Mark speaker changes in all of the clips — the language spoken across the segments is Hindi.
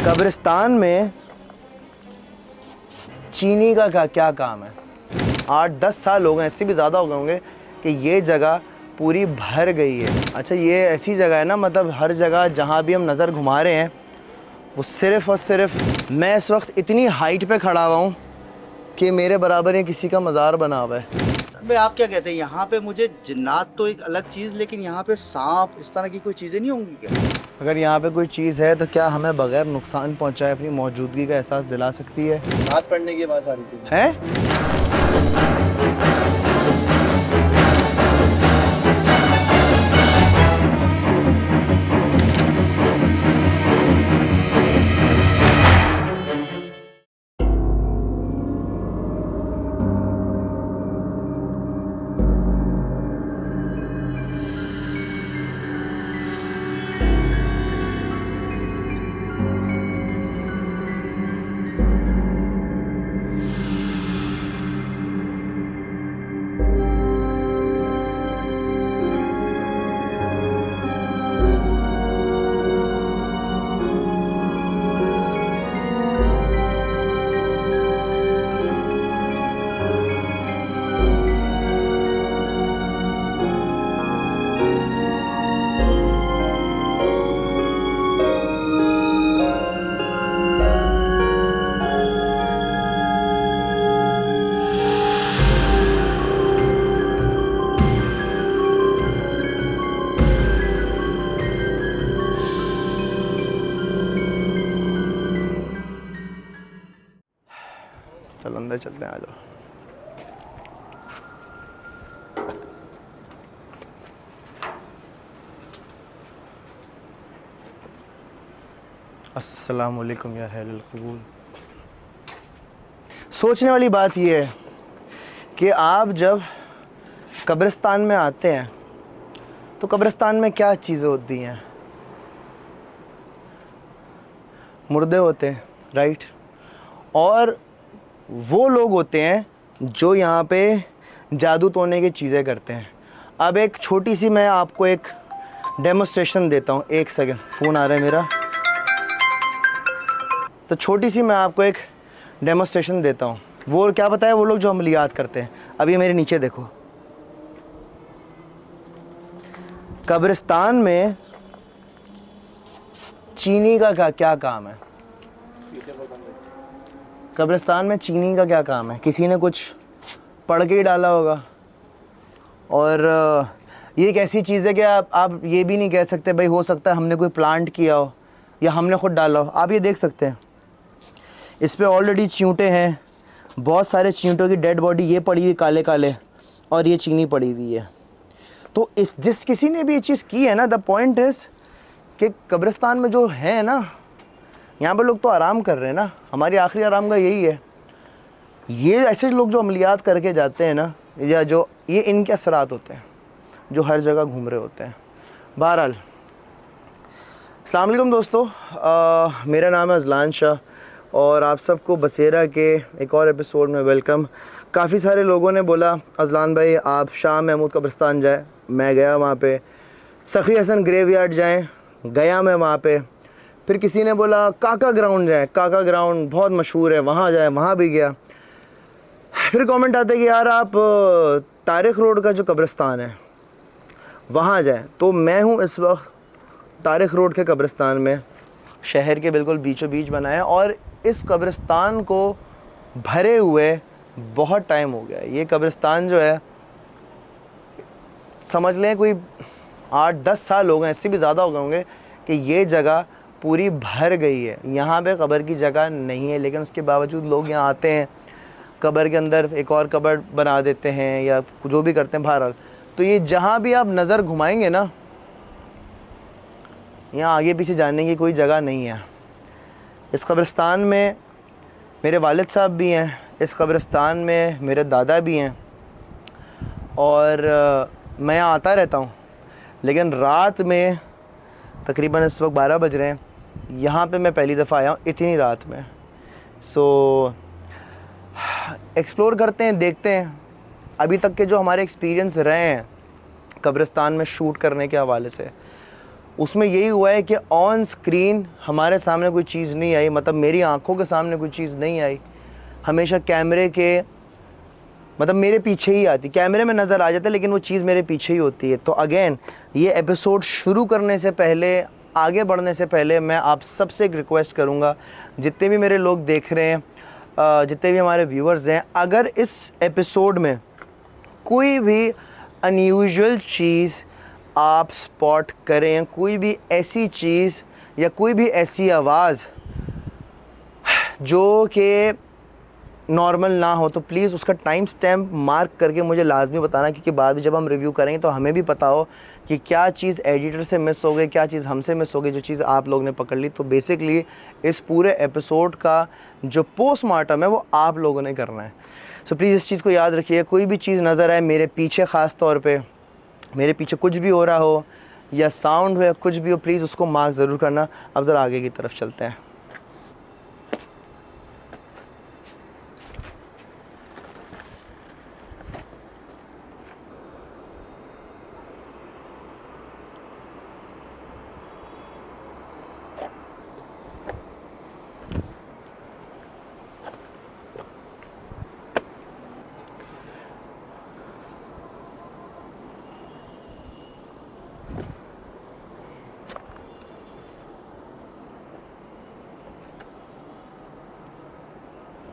Speaker 1: कब्रिस्तान में चीनी का क्या काम है। 8-10 साल हो गए, इससे भी ज़्यादा हो गए होंगे कि ये जगह पूरी भर गई है। अच्छा, ये ऐसी जगह है ना, मतलब हर जगह जहाँ भी हम नज़र घुमा रहे हैं वो सिर्फ़ और सिर्फ, मैं इस वक्त इतनी हाइट पे खड़ा हुआ हूँ कि मेरे बराबर ही किसी का मज़ार बना हुआ है।
Speaker 2: भाई आप क्या कहते हैं, यहाँ पे मुझे जिन्नात तो एक अलग चीज़, लेकिन यहाँ पे सांप इस तरह की कोई चीज़ें नहीं होंगी क्या?
Speaker 1: अगर यहाँ पे कोई चीज़ है तो क्या हमें बग़ैर नुकसान पहुँचाए अपनी मौजूदगी का एहसास दिला सकती है?
Speaker 3: बात पढ़ने की बात आ रही थी
Speaker 1: हैं? चलो अंदर चलते हैं, आ जाओ। अस्सलाम वालेकुम या अहल कबूल। सोचने वाली बात यह है कि आप जब कब्रिस्तान में आते हैं तो कब्रिस्तान में क्या चीज़ें होती हैं? मुर्दे होते हैं, राइट। और वो लोग होते हैं जो यहाँ पे जादू टोने की चीज़ें करते हैं। अब एक छोटी सी मैं आपको एक डेमोस्ट्रेशन देता हूँ। एक सेकंड, फ़ोन आ रहा है मेरा। तो छोटी सी मैं आपको एक डेमोस्ट्रेशन देता हूँ। वो क्या पता है, वो लोग जो अमलियात करते हैं। अब ये मेरे नीचे देखो, कब्रिस्तान में चीनी का क्या काम है? कब्रिस्तान में चीनी का क्या काम है? किसी ने कुछ पढ़ के ही डाला होगा। और ये एक ऐसी चीज़ है कि आप ये भी नहीं कह सकते भाई हो सकता है हमने कोई प्लांट किया हो या हमने खुद डाला हो। आप ये देख सकते हैं, इस पे ऑलरेडी चींटे हैं, बहुत सारे चींटों की डेड बॉडी ये पड़ी हुई काले काले, और ये चीनी पड़ी हुई है। तो जिस किसी ने भी ये चीज़ की है ना, द पॉइंट इज़ कि कब्रिस्तान में जो है ना, यहाँ पर लोग तो आराम कर रहे हैं ना। हमारी आखिरी आराम का यही है। ये ऐसे लोग जो अमलियात करके जाते हैं ना, या जो ये इनके असरात होते हैं जो हर जगह घूम रहे होते हैं। बहरहाल, अस्सलाम वालेकुम दोस्तों, मेरा नाम है अजलान शाह और आप सबको बसेरा के एक और एपिसोड में वेलकम। काफ़ी सारे लोगों ने बोला अजलान भाई आप शाह महमूद कब्रिस्तान जाए। मैं गया वहाँ पे। सखी हसन ग्रेवयार्ड जाएं, गया मैं वहाँ पे। फिर किसी ने बोला काका ग्राउंड जाएं, काका ग्राउंड बहुत मशहूर है, वहाँ जाएं, वहाँ भी गया। फिर कमेंट आते कि यार आप तारिक रोड का जो कब्रिस्तान है वहाँ जाएं। तो मैं हूँ इस वक्त तारिक रोड के कब्रिस्तान में, शहर के बिल्कुल बीचों बीच बनाया। और इस कब्रिस्तान को भरे हुए बहुत टाइम हो गया। ये कब्रिस्तान जो है समझ लें कोई 8-10 साल हो गए, इससे भी ज़्यादा हो गए होंगे कि ये जगह पूरी भर गई है। यहाँ पे कब्र की जगह नहीं है, लेकिन उसके बावजूद लोग यहाँ आते हैं, कब्र के अंदर एक और कब्र बना देते हैं या जो भी करते हैं। बहरहाल, तो ये जहाँ भी आप नज़र घुमाएंगे ना, यहाँ आगे पीछे जाने की कोई जगह नहीं है। इस कब्रिस्तान में मेरे वालिद साहब भी हैं, इस कब्रिस्तान में मेरे दादा भी हैं, और मैं यहाँ आता रहता हूँ। लेकिन रात में तकरीबन इस वक्त 12 बज रहे हैं, यहाँ पे मैं पहली दफ़ा आया हूँ इतनी रात में। सो एक्सप्लोर करते हैं, देखते हैं अभी तक के जो हमारे एक्सपीरियंस रहे हैं कब्रिस्तान में शूट करने के हवाले से, उसमें यही हुआ है कि ऑन स्क्रीन हमारे सामने कोई चीज़ नहीं आई, मतलब मेरी आंखों के सामने कोई चीज़ नहीं आई, हमेशा कैमरे के मतलब मेरे पीछे ही आती, कैमरे में नज़र आ जाता है लेकिन वो चीज़ मेरे पीछे ही होती है। तो अगेन ये एपिसोड शुरू करने से पहले, आगे बढ़ने से पहले मैं आप सबसे एक रिक्वेस्ट करूँगा, जितने भी मेरे लोग देख रहे हैं, जितने भी हमारे व्यूअर्स हैं, अगर इस एपिसोड में कोई भी अनयूजुअल चीज़ आप स्पॉट करें, कोई भी ऐसी चीज़ या कोई भी ऐसी आवाज़ जो कि नॉर्मल ना हो, तो प्लीज़ उसका टाइम स्टैम्प मार्क करके मुझे लाजमी बताना, क्योंकि बाद में जब हम रिव्यू करेंगे तो हमें भी पता हो कि क्या चीज़ एडिटर से मिस हो गई, क्या चीज़ हमसे मिस हो गई, जो चीज़ आप लोग ने पकड़ ली। तो बेसिकली इस पूरे एपिसोड का जो पोस्टमार्टम है वो आप लोगों ने करना है। सो प्लीज़ इस चीज़ को याद रखिए, कोई भी चीज़ नज़र आए मेरे पीछे, ख़ास तौर पे मेरे पीछे कुछ भी हो रहा हो या साउंड हो या कुछ भी हो, प्लीज़ उसको मार्क ज़रूर करना। अब ज़रा आगे की तरफ चलते हैं।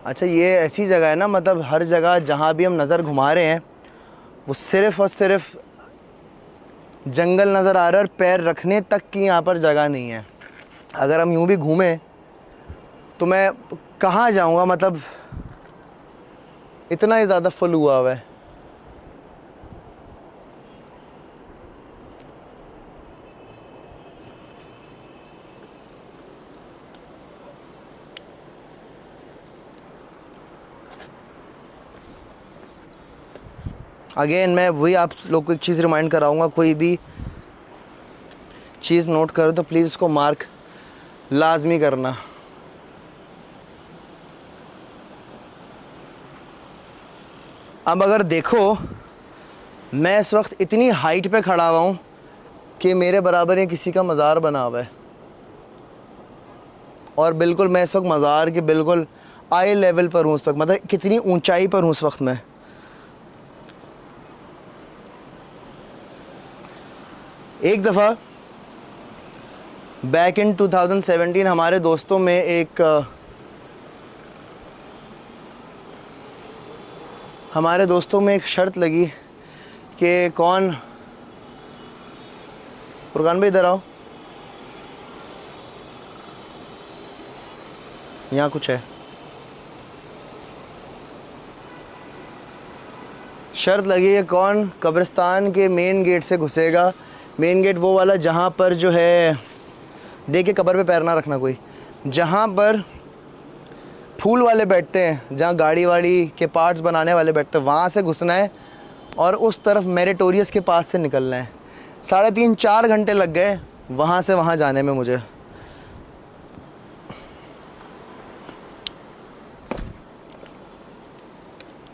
Speaker 1: अच्छा, ये ऐसी जगह है ना, मतलब हर जगह जहाँ भी हम नज़र घुमा रहे हैं वो सिर्फ़ और सिर्फ जंगल नज़र आ रहा है और पैर रखने तक की यहाँ पर जगह नहीं है। अगर हम यूँ भी घूमें तो मैं कहाँ जाऊँगा, मतलब इतना ही ज़्यादा फुल हुआ है। अगेन मैं वही आप लोग को एक चीज़ रिमाइंड कराऊंगा, कोई भी चीज़ नोट करो तो प्लीज़ उसको मार्क लाजमी करना। अब अगर देखो, मैं इस वक्त इतनी हाइट पे खड़ा हुआ हूँ कि मेरे बराबर ही किसी का मज़ार बना हुआ है, और बिल्कुल मैं इस वक्त मज़ार के बिल्कुल आई लेवल पर हूँ उस वक्त, मतलब कितनी ऊंचाई पर हूँ उस वक्त मैं। एक दफ़ा बैक इन 2017 हमारे दोस्तों में एक शर्त लगी कि कौन, फुरकान भाई इधर आओ, यहाँ कुछ है। शर्त लगी है कौन कब्रिस्तान के मेन गेट से घुसेगा। मेन गेट वो वाला जहाँ पर जो है, देखिए कब्र पे पैर ना रखना कोई, जहाँ पर फूल वाले बैठते हैं, जहाँ गाड़ी वाड़ी के पार्ट्स बनाने वाले बैठते हैं, वहाँ से घुसना है और उस तरफ मेरिटोरियस के पास से निकलना है। 3.5-4 घंटे लग गए वहाँ से वहाँ जाने में मुझे।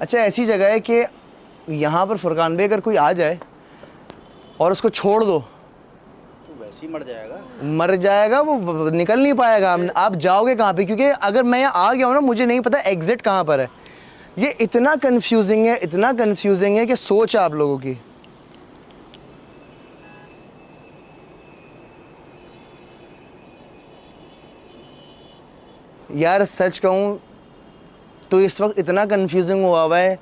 Speaker 1: अच्छा, ऐसी जगह है कि यहाँ पर फुरकान भाई अगर कोई आ जाए और उसको छोड़ दो
Speaker 2: तो वैसे ही
Speaker 1: मर जाएगा, वो निकल नहीं पाएगा। आप जाओगे कहाँ पे, क्योंकि अगर मैं यहाँ आ गया हूँ ना, मुझे नहीं पता एग्ज़िट कहाँ पर है। ये इतना कंफ्यूजिंग है, इतना कंफ्यूजिंग है कि सोच आप लोगों की। यार सच कहूँ तो इस वक्त इतना कंफ्यूजिंग हुआ है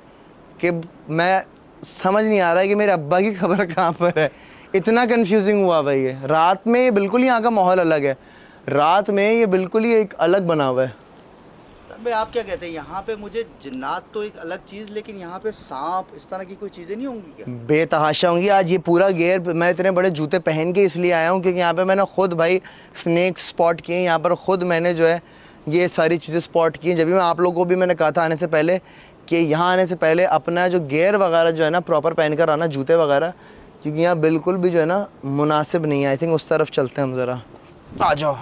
Speaker 1: कि मैं समझ नहीं आ रहा है कि मेरे अब्बा की खबर कहाँ पर है। इतना कंफ्यूजिंग हुआ भाई ये। रात में ये बिल्कुल ही यहाँ का माहौल अलग है, रात में ये बिल्कुल ही एक अलग बना हुआ है।
Speaker 2: भाई आप क्या कहते हैं, यहाँ पे मुझे जिन्नात तो एक अलग चीज़, लेकिन यहाँ पे सांप इस तरह की कोई चीज़ें नहीं होंगी क्या?
Speaker 1: बेतहाशा होंगी। आज ये पूरा गेयर मैं इतने बड़े जूते पहन के इसलिए आया हूँ क्योंकि यहाँ पे मैंने खुद भाई स्नेक स्पॉट किए। यहाँ पर खुद मैंने जो है ये सारी चीज़ें स्पॉट की हैं। जब भी मैं आप लोगों को भी मैंने कहा था आने से पहले कि यहाँ आने से पहले अपना जो गेयर वगैरह जो है ना प्रॉपर पहन कर आना, जूते वगैरह, क्योंकि यहाँ बिल्कुल भी जो है ना मुनासिब नहीं है। आई थिंक उस तरफ चलते हैं हम ज़रा, आ जाओ।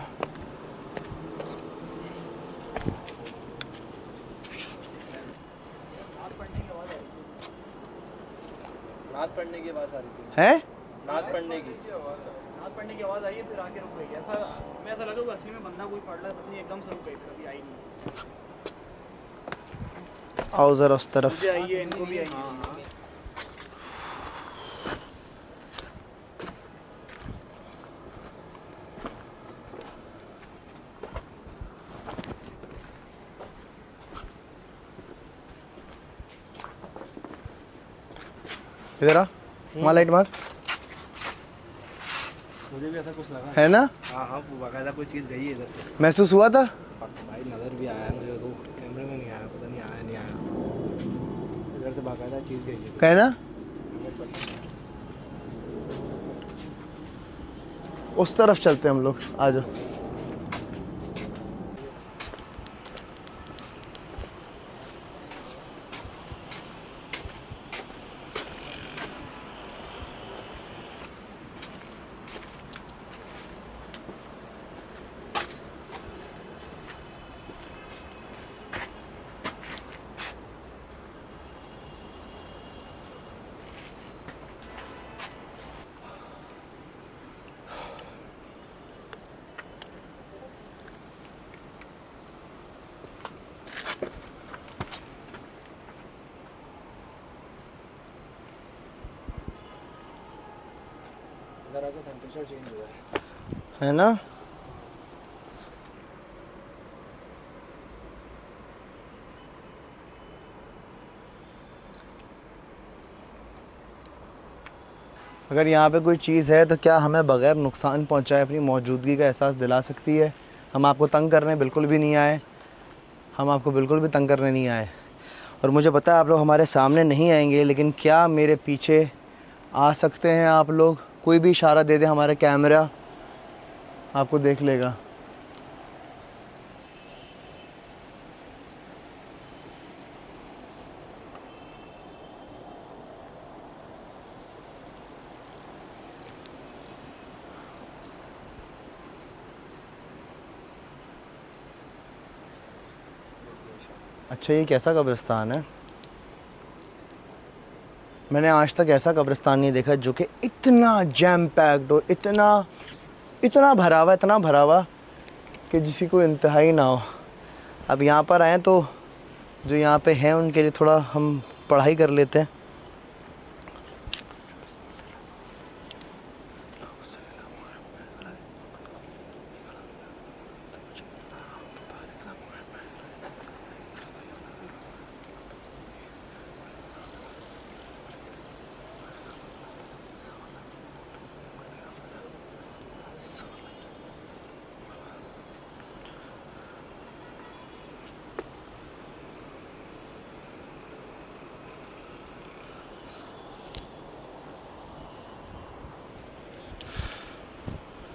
Speaker 3: नात पढ़ने की आवाज़ आ रही थी।
Speaker 1: है
Speaker 3: नात पढ़ने की। नमाज पढ़ने की आवाज़ आई है, फिर आके रुक गई। ऐसा मैं ऐसा लगा कि असली में बंदा कोई पढ़ रहा है, पता नहीं एकदम से रुक गई, फिर अभी आई नहीं।
Speaker 1: आओ ज़रा उस तरफ।
Speaker 3: मुझे आई है, इनको भी आई है।
Speaker 1: इधर आ, वहाँ लाइट मार।
Speaker 3: मुझे भी ऐसा कुछ लगा
Speaker 1: है ना,
Speaker 3: हाँ हाँ, बाकायदा कोई चीज़ गई है इधर से।
Speaker 1: महसूस हुआ था।
Speaker 3: भाई नज़र भी आया मुझे, तो कैमरे में नहीं आया, पता नहीं आया नहीं आया, इधर से बाकायदा चीज़ गई है।
Speaker 1: कहना उस तरफ चलते हैं हम लोग, आ जाओ।
Speaker 3: इधर आकर टेम्परेचर चेंज हुआ है।
Speaker 1: है ना, अगर यहाँ पे कोई चीज़ है तो क्या हमें बग़ैर नुकसान पहुँचाए अपनी मौजूदगी का एहसास दिला सकती है। हम आपको तंग करने बिल्कुल भी नहीं आए, हम आपको बिल्कुल भी तंग करने नहीं आए। और मुझे पता है आप लोग हमारे सामने नहीं आएंगे, लेकिन क्या मेरे पीछे आ सकते हैं आप लोग। कोई भी इशारा दे दे, हमारा कैमरा आपको देख लेगा। अच्छा, ये कैसा कब्रिस्तान है? मैंने आज तक ऐसा कब्रिस्तान नहीं देखा जो कि इतना जैम पैक्ड हो, इतना भरा हुआ कि जिसकी कोई इंतहाई ना हो। अब यहाँ पर आए तो जो यहाँ पे हैं उनके लिए थोड़ा हम पढ़ाई कर लेते हैं।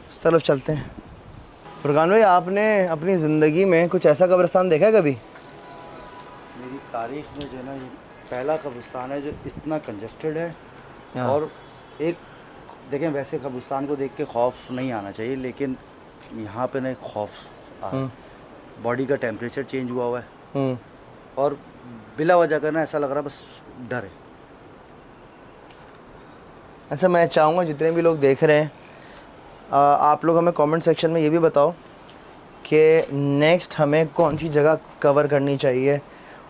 Speaker 1: इस तरफ चलते हैं। फुरकान भाई, आपने अपनी ज़िंदगी में कुछ ऐसा कब्रिस्तान देखा है कभी?
Speaker 2: मेरी तारीख में जो है ना, ये पहला कब्रिस्तान है जो इतना कंजस्टेड है।
Speaker 1: हाँ।
Speaker 2: और एक देखें, वैसे कब्रिस्तान को देख के खौफ नहीं आना चाहिए, लेकिन यहाँ पे ना एक खौफ आ, बॉडी का टेम्परेचर चेंज हुआ है और बिला वजह का ना ऐसा लग रहा है बस डर है।
Speaker 1: अच्छा, मैं चाहूँगा जितने भी लोग देख रहे हैं, आप लोग हमें कमेंट सेक्शन में ये भी बताओ कि नेक्स्ट हमें कौन सी जगह कवर करनी चाहिए,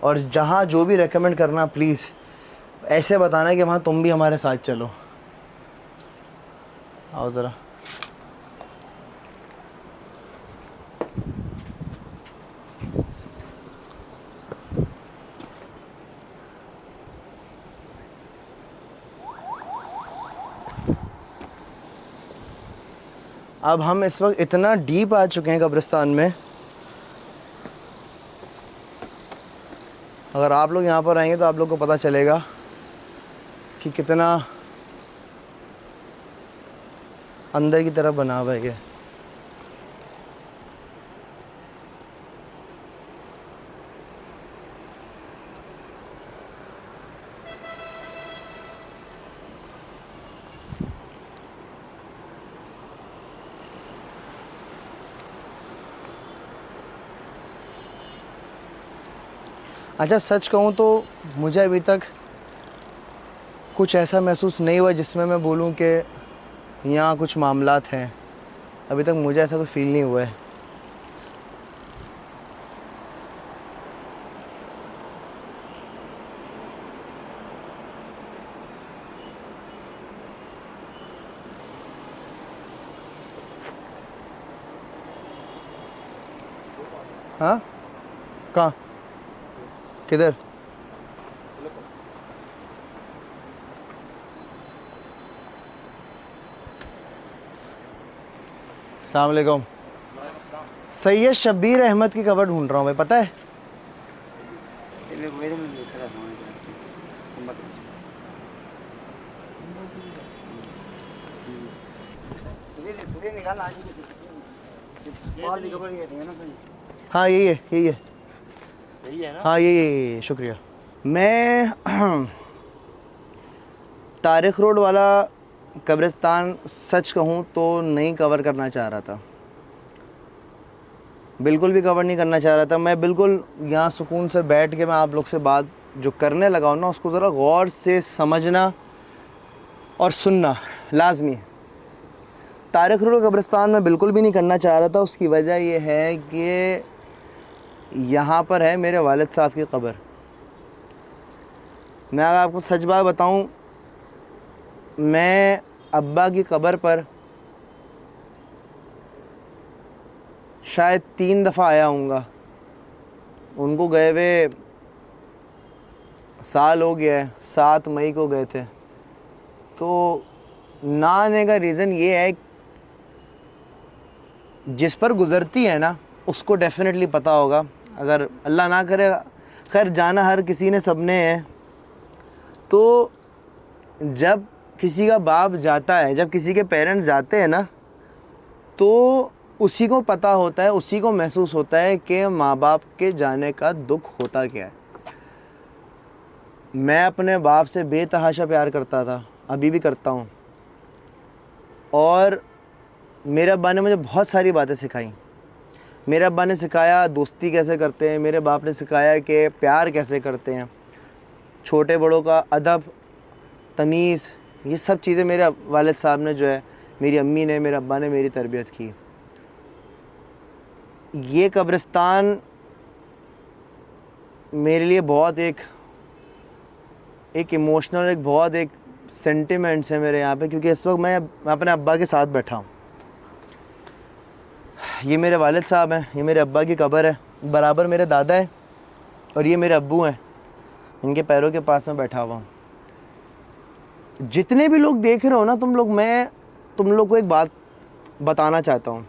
Speaker 1: और जहाँ जो भी रेकमेंड करना प्लीज़ ऐसे बताना कि वहाँ तुम भी हमारे साथ चलो। आओ ज़रा। अब हम इस वक्त इतना डीप आ चुके हैं कब्रिस्तान में, अगर आप लोग यहाँ पर आएंगे तो आप लोग को पता चलेगा कि कितना अंदर की तरफ बना हुआ है ये। अच्छा, सच कहूँ तो मुझे अभी तक कुछ ऐसा महसूस नहीं हुआ जिसमें मैं बोलूँ कि यहाँ कुछ मामलात हैं, अभी तक मुझे ऐसा कोई फील नहीं हुआ है। हाँ, कहाँ, किधर? अस्सलाम वालेकुम। सैयद शब्बीर अहमद की कबर ढूंढ रहा हूँ भाई, पता है? हाँ यही है, यही है,
Speaker 3: यही है ना?
Speaker 1: हाँ यही, शुक्रिया। मैं तारिक रोड वाला कब्रिस्तान सच कहूँ तो नहीं कवर करना चाह रहा था, बिल्कुल भी कवर नहीं करना चाह रहा था। मैं बिल्कुल यहाँ सुकून से बैठ के मैं आप लोग से बात जो करने लगा हूँ ना, उसको ज़रा गौर से समझना और सुनना लाजमी है। तारिक रोड कब्रिस्तान में बिल्कुल भी नहीं करना चाह रहा था। उसकी वजह ये है कि यहाँ पर है मेरे वालिद साहब की कब्र। मैं अगर आपको सच बात बताऊँ, मैं अब्बा की कब्र पर शायद 3 दफ़ा आया हूँगा। उनको गए हुए साल हो गया है, 7 मई को गए थे। तो ना आने का रीज़न ये है, जिस पर गुज़रती है ना उसको डेफिनेटली पता होगा। अगर अल्लाह ना करे, खैर जाना हर किसी ने सबने है, तो जब किसी का बाप जाता है, जब किसी के पेरेंट्स जाते हैं ना, तो उसी को पता होता है, उसी को महसूस होता है कि माँ बाप के जाने का दुख होता क्या है। मैं अपने बाप से बेतहाशा प्यार करता था, अभी भी करता हूँ, और मेरे अब्बा ने मुझे बहुत सारी बातें सिखाई। मेरे अब्बा ने सिखाया दोस्ती कैसे करते हैं, मेरे बाप ने सिखाया कि प्यार कैसे करते हैं, छोटे बड़ों का अदब, तमीज़, ये सब चीज़ें मेरे वालिद साहब ने जो है, मेरी अम्मी ने, मेरे अब्बा ने मेरी तरबियत की। ये कब्रिस्तान मेरे लिए बहुत एक इमोशनल, एक बहुत एक सेंटिमेंट्स है मेरे यहाँ पे, क्योंकि इस वक्त मैं अपने अब्बा के साथ बैठा हूँ। ये मेरे वालिद साहब हैं, ये मेरे अब्बा की कब्र है, बराबर मेरे दादा है और ये मेरे अब्बू हैं, इनके पैरों के पास में बैठा हुआ हूँ। जितने भी लोग देख रहे हो ना तुम लोग, मैं तुम लोग को एक बात बताना चाहता हूँ।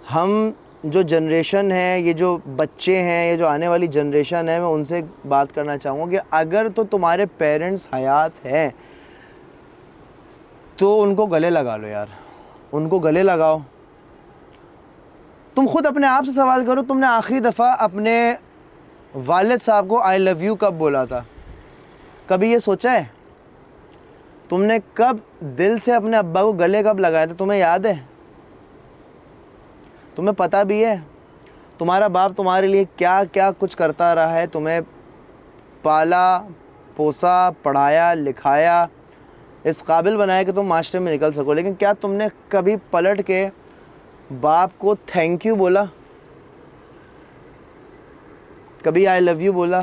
Speaker 1: हम जो जनरेशन है, ये जो बच्चे हैं, ये जो आने वाली जनरेशन है, मैं उनसे एक बात करना चाहूँगा कि अगर तो तुम्हारे पेरेंट्स हयात हैं तो उनको गले लगा लो यार, उनको गले लगाओ। तुम खुद अपने आप से सवाल करो, तुमने आखिरी दफ़ा अपने वालिद साहब को आई लव यू कब बोला था? कभी ये सोचा है? तुमने कब दिल से अपने अब्बा को गले कब लगाया था? तुम्हें याद है? तुम्हें पता भी है तुम्हारा बाप तुम्हारे लिए क्या क्या कुछ करता रहा है? तुम्हें पाला पोसा, पढ़ाया लिखाया, इस काबिल बनाया कि तुम मास्टर में निकल सको। लेकिन क्या तुमने कभी पलट के बाप को थैंक यू बोला? कभी आई लव यू बोला?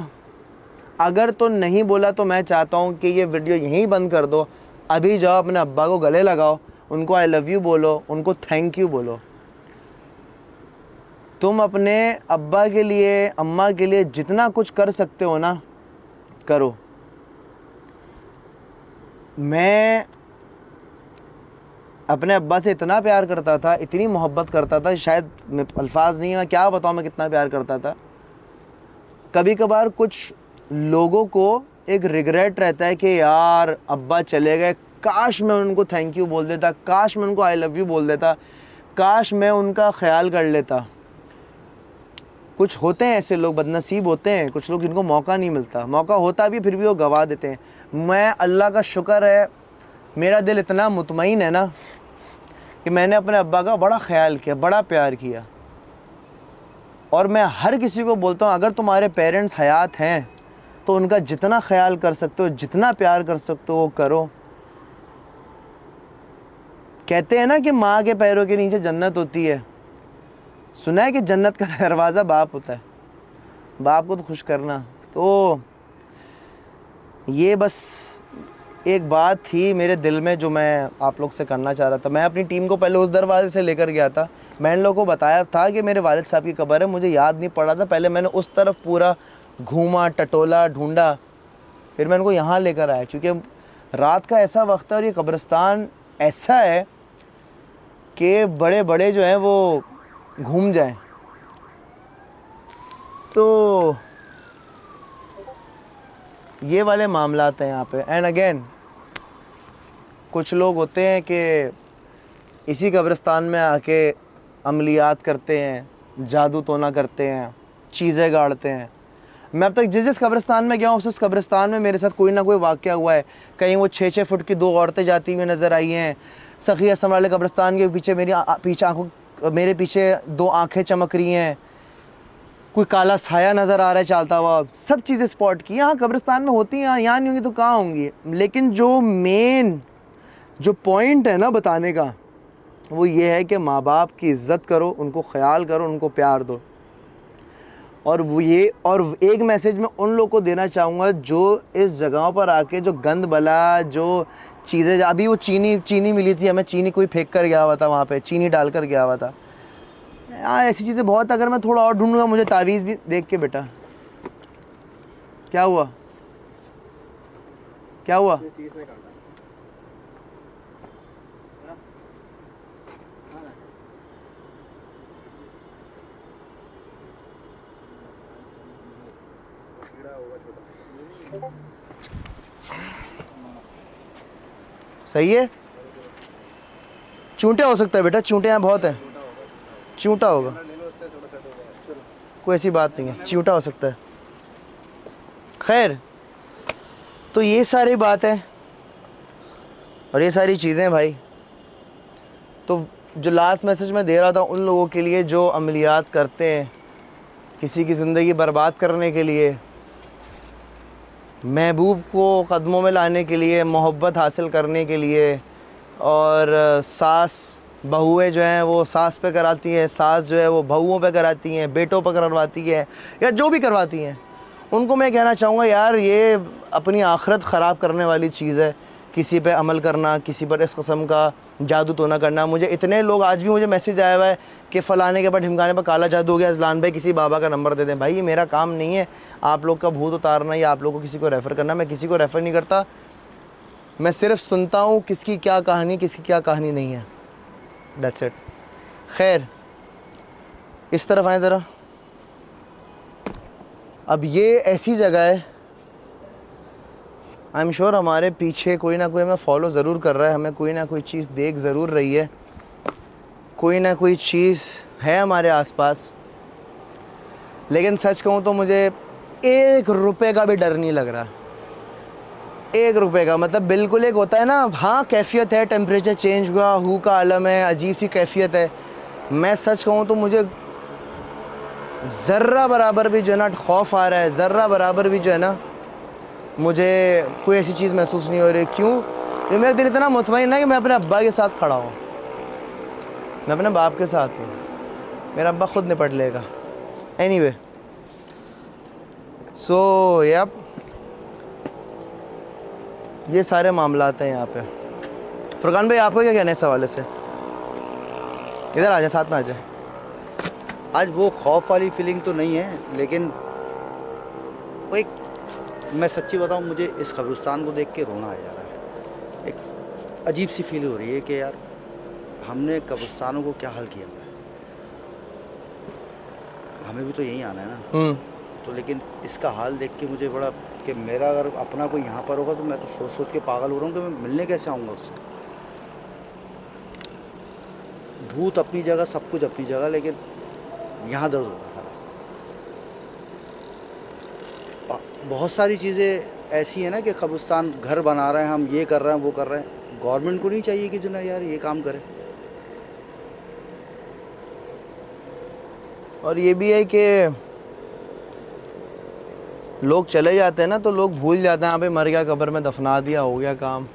Speaker 1: अगर तो नहीं बोला तो मैं चाहता हूँ कि ये वीडियो यहीं बंद कर दो, अभी जाओ अपने अब्बा को गले लगाओ, उनको आई लव यू बोलो, उनको थैंक यू बोलो। तुम अपने अब्बा के लिए, अम्मा के लिए जितना कुछ कर सकते हो ना, करो। मैं अपने अब्बा से इतना प्यार करता था, इतनी मोहब्बत करता था, शायद मैं अल्फाज नहीं है, मैं क्या बताऊँ मैं कितना प्यार करता था। कभी कभार कुछ लोगों को एक रिग्रेट रहता है कि यार अब्बा चले गए, काश मैं उनको थैंक यू बोल देता, काश मैं उनको आई लव यू बोल देता, काश मैं उनका ख्याल कर लेता। कुछ होते हैं ऐसे लोग, बदनसीब होते हैं कुछ लोग जिनको मौका नहीं मिलता, मौका होता भी फिर भी वो गवा देते हैं। मैं अल्लाह का शुक्र है, मेरा दिल इतना मुतमईन है ना कि मैंने अपने अब्बा का बड़ा ख्याल किया, बड़ा प्यार किया। और मैं हर किसी को बोलता हूँ, अगर तुम्हारे पेरेंट्स हयात हैं तो उनका जितना ख्याल कर सकते हो, जितना प्यार कर सकते हो वो करो। कहते हैं ना कि माँ के पैरों के नीचे जन्नत होती है। सुना है कि जन्नत का दरवाज़ा बाप होता है, बाप को तो खुश करना। तो ये बस एक बात थी मेरे दिल में जो मैं आप लोग से करना चाह रहा था। मैं अपनी टीम को पहले उस दरवाजे से लेकर गया था, मैं इन लोगों को बताया था कि मेरे वालिद साहब की कब्र है, मुझे याद नहीं पड़ा था। पहले मैंने उस तरफ पूरा घूमा, टटोला, ढूंढा, फिर मैं इनको यहाँ लेकर आया, क्योंकि रात का ऐसा वक्त है और ये कब्रिस्तान ऐसा है कि बड़े बड़े जो हैं वो घूम जाएं। तो ये वाले मामलात हैं यहाँ पे। एंड अगेन कुछ लोग होते हैं कि इसी कब्रिस्तान में आके अमलियात करते हैं, जादू टोना करते हैं, चीज़ें गाड़ते हैं। मैं अब तक जिस कब्रिस्तान में गया हूँ उस कब्रिस्तान में मेरे साथ कोई ना कोई वाक़या हुआ है। कहीं वो 6-6 फुट की 2 औरतें जाती हुई नज़र आई हैं। सखी असम वाले कब्रिस्तान के पीछे मेरे पीछे 2 आँखें चमक रही हैं। कोई काला साया नज़र आ रहा है चलता हुआ। सब चीज़ें स्पॉट की यहाँ कब्रिस्तान में होती हैं, यहाँ नहीं होंगी तो कहाँ होंगी। लेकिन जो मेन जो पॉइंट है ना बताने का, वो ये है कि माँ बाप की इज़्ज़त करो, उनको ख्याल करो, उनको प्यार दो। और एक मैसेज मैं उन लोगों को देना चाहूँगा जो इस जगहों पर आके जो गंद बला जो चीज़ें, अभी वो चीनी मिली थी हमें, चीनी कोई फेंक कर गया हुआ था वहाँ पे, चीनी डाल कर गया हुआ था। हाँ ऐसी चीज़ें बहुत, अगर मैं थोड़ा और ढूंढूंगा मुझे तावीज़ भी देख के। बेटा क्या हुआ, क्या हुआ?
Speaker 3: चीज़ ने काटा।
Speaker 1: सही है, चूंटे हो सकता है बेटा, चूंटे यहाँ बहुत है, चूंटा होगा, कोई ऐसी बात नहीं है, चूंटा हो सकता है। खैर, तो ये सारी बात है और ये सारी चीज़ें भाई। तो जो लास्ट मैसेज मैं दे रहा था उन लोगों के लिए जो अमलियात करते हैं किसी की ज़िंदगी बर्बाद करने के लिए, महबूब को क़दमों में लाने के लिए, मोहब्बत हासिल करने के लिए, और सास बहुएँ जो हैं वो सास पे कराती हैं, सास जो है वो बहुओं पे कराती हैं, बेटों पे करवाती है, या जो भी करवाती हैं, उनको मैं कहना चाहूँगा यार ये अपनी आखिरत ख़राब करने वाली चीज़ है। किसी पे अमल करना, किसी पर इस किस्म का जादू टोना करना। मुझे इतने लोग, आज भी मुझे मैसेज आया हुआ है कि फ़लाने के बाद ढिमकाने पर काला जादू हो गया, अज़लान भाई किसी बाबा का नंबर दे दें। भाई ये मेरा काम नहीं है आप लोग का भूत उतारना या आप लोग को किसी को रेफ़र करना। मैं किसी को रेफ़र नहीं करता, मैं सिर्फ सुनता हूँ किसकी क्या कहानी, किसकी क्या कहानी नहीं है, दैट्स इट। खैर, इस तरफ आए ज़रा। अब ये ऐसी जगह है, आई एम श्योर हमारे पीछे कोई ना कोई हमें फॉलो ज़रूर कर रहा है, हमें कोई ना कोई चीज़ देख ज़रूर रही है, कोई ना कोई चीज़ है हमारे आसपास। लेकिन सच कहूँ तो मुझे 1 रुपये का भी डर नहीं लग रहा। 1 रुपये का मतलब बिल्कुल, एक होता है ना, हाँ कैफियत है, टेम्परेचर चेंज हुआ, हू का आलम है, अजीब सी कैफियत है। मैं सच कहूँ तो मुझे ज़र्रा बराबर भी जो है ना खौफ आ रहा है, ज़र्रा बराबर भी जो है ना मुझे कोई ऐसी चीज़ महसूस नहीं हो रही। क्यों? ये मेरा दिल इतना मुतमईन है कि मैं अपने अब्बा के साथ खड़ा हूँ, मैं अपने बाप के साथ हूँ, मेरा अब्बा ख़ुद निपट लेगा। एनीवे, सो यप, ये सारे मामलात हैं यहाँ पे। फुरकान भाई आपको क्या कहना है इस हवाले से? इधर आ जाए, साथ में आ जाए।
Speaker 2: आज वो खौफ वाली फीलिंग तो नहीं है, लेकिन वो एक, मैं सच्ची बताऊं, मुझे इस कब्रिस्तान को देख के रोना आ जा रहा है। एक अजीब सी फील हो रही है कि यार हमने कब्रिस्तानों को क्या हाल किया हुआ है। हमें भी तो यहीं आना है ना। तो लेकिन इसका हाल देख के मुझे बड़ा, कि मेरा अगर अपना कोई यहाँ पर होगा तो मैं तो सोच सोच के पागल हो रहा हूँ कि मैं मिलने कैसे आऊँगा उससे। भूत अपनी जगह, सब कुछ अपनी जगह, लेकिन यहाँ दर्द हो रहा है। बहुत सारी चीज़ें ऐसी हैं ना कि कब्रिस्तान घर बना रहे हैं, हम ये कर रहे हैं, वो कर रहे हैं। गवर्नमेंट को नहीं चाहिए कि जो ना यार ये काम करे।
Speaker 1: और ये भी है कि लोग चले जाते हैं ना तो लोग भूल जाते हैं, यहाँ पे मर गया, कब्र में दफना दिया, हो गया काम।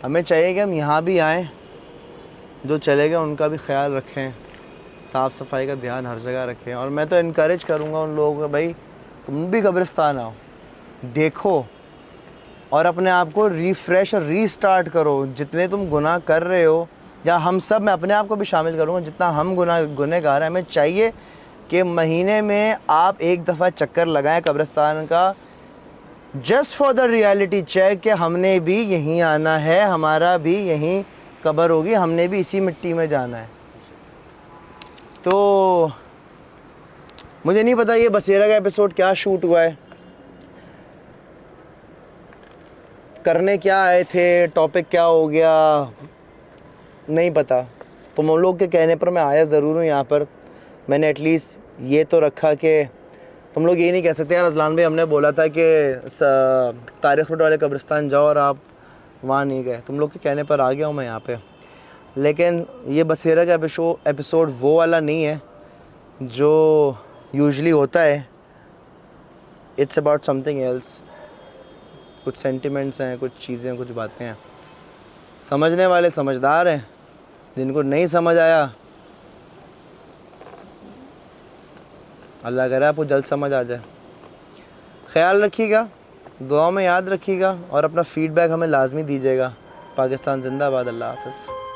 Speaker 1: हमें चाहिए कि हम यहाँ भी आएँ जो चले गए उनका भी ख्याल रखें, साफ़ सफाई का ध्यान हर जगह रखें। और मैं तो इनकरेज करूँगा उन लोगों को, भाई तुम भी कब्रिस्तान आओ, देखो और अपने आप को रिफ़्रेश और रीस्टार्ट करो। जितने तुम गुनाह कर रहे हो, या हम सब, मैं अपने आप को भी शामिल करूँगा, जितना हम गुनहगार हैं, हमें चाहिए कि महीने में आप एक दफ़ा चक्कर लगाएं कब्रिस्तान का, just for the reality check कि हमने भी यहीं आना है, हमारा भी यहीं कब्र होगी, हमने भी इसी मिट्टी में जाना है। तो मुझे नहीं पता ये बसेरा का एपिसोड क्या शूट हुआ है, करने क्या आए थे, टॉपिक क्या हो गया, नहीं पता। तुम लोग के कहने पर मैं आया ज़रूर हूँ यहाँ पर। मैंने एटलीस्ट ये तो रखा कि तुम लोग ये नहीं कह सकते यार अजलान भाई हमने बोला था कि तारिक रोड वाले कब्रिस्तान जाओ और आप वहाँ नहीं गए। तुम लोग के कहने पर आ गया हूँ मैं यहाँ पे। लेकिन ये बसेरा का एपिसोड वो वाला नहीं है जो यूजुअली होता है। It's about something else. कुछ सेंटिमेंट्स हैं, कुछ चीज़ें, कुछ बातें हैं। समझने वाले समझदार हैं, जिनको नहीं समझ आया अल्लाह करे आपको जल्द समझ आ जाए। ख्याल रखिएगा, दुआ में याद रखिएगा और अपना फ़ीडबैक हमें लाजमी दीजिएगा। पाकिस्तान जिंदाबाद। अल्लाह हाफ़िज़।